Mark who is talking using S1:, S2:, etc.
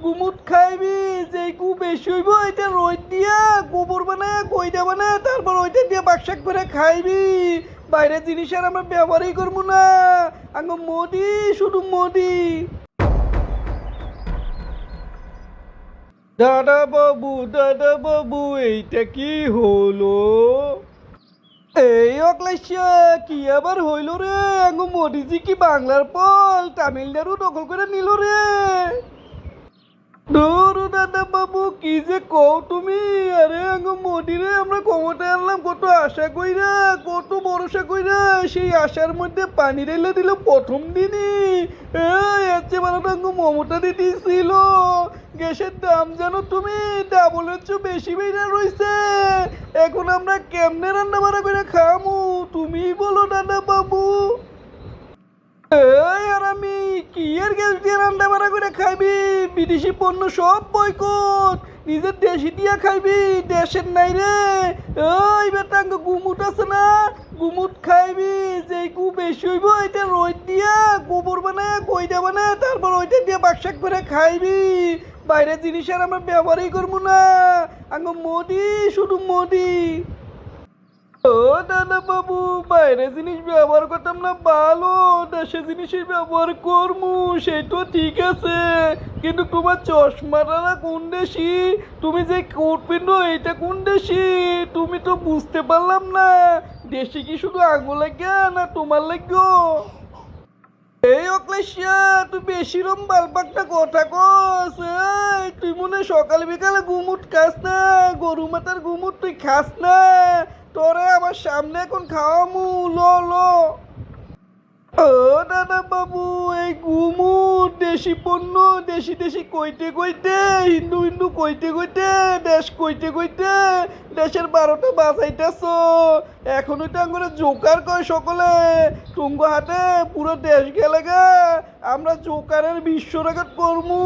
S1: গুমুট খাইবি যে গু বেশি হইব এটা রোদ দিয়া গোবর বানায় কইটা বানায় তারপর ওইটা দিয়ে বাকশাক করে খাইবি। বাইরের জিনিস আর আমরা ব্যবহারই করবো না। আঙ্গ মোদি শুধু মোদি। দাদা বাবু এইটা কি হলো? এই অক্লেশিয়া কি আবার হইল রে? আঙ্গ মোদিজি কি বাংলার পল তামিলনাড়ু দখল করে নিল রে? ধরো দাদা বাবু কি যে কও তুমি? আরে আঙ্গ মোদিরে আমরা ক্ষমতায় আনলাম কত আশা কইরা, কত ভরসা কইরা, সেই আশার মধ্যে পানি ঢেলে দিল প্রথম দিনই। এর চেয়ে ভালো আঙ্গ মমতা দিদি ছিল। গ্যাসের দাম জানো তুমি ডাবলের চেয়ে বেশি বেড়ে রইছে। এখন আমরা কেমনে রান্না বাড়া করে খামু তুমি বলো দাদা বাবু? আর আমি কি এর গ্যাস দিয়ে রান্না বাড়া করে খাইবি? বিদেশি পণ্য সব বয়কট, নিজের দেশি দিয়া খাইবি, দেশের নাই রে। ওই বেটাঙ্গ গুমুট আছে না, গুমুট খাইবি যে গু বেশি হইব এটা রোদ দিয়া গোবর বানায় কইটা বানায় তারপর ওইটা দিয়ে বাকশাক করে খাইবি। বাইরের জিনিস আর আমরা ব্যবহারই করবো না। আঙ্গ মোদি শুধু মোদি। ও দাদা বাবু বাইরে জিনিস ব্যবহার করতাম না ভালো, দেশের জিনিসই ব্যবহার করমু সেই তো ঠিক আছে। কিন্তু তোমার চশমাটা কোন দেশি, তুমি যে কোট পিনো এটা কোন দেশি তুমি তো বুঝতে পারলাম না। দেশি কি শুধু আঙুল লাগে না তোমার লাগো? এই অক্লেশিয়া তুই বেশি রম বালপাকটা কথা কস। তুই মনে সকাল বিকালে গুমুট খাস না, গরু মাথার গুমুট তুই খাস না। তোরে আমার সামনে এখন খাওয়ামু লো লো। ও দাদা বাবু এই গুমুট দেশি পণ্য, দেশি দেশি কইতে কইতে, হিন্দু হিন্দু কইতে কইতে, দেশ কইতে কইতে দেশের 12টা বাজাইতেছ। এখন ওইটা করে জোকার কয় সকলে। তুঙ্গ হাতে পুরো দেশ গেলে গা আমরা জোকারের বিশ্ব রেকর্ড করমু।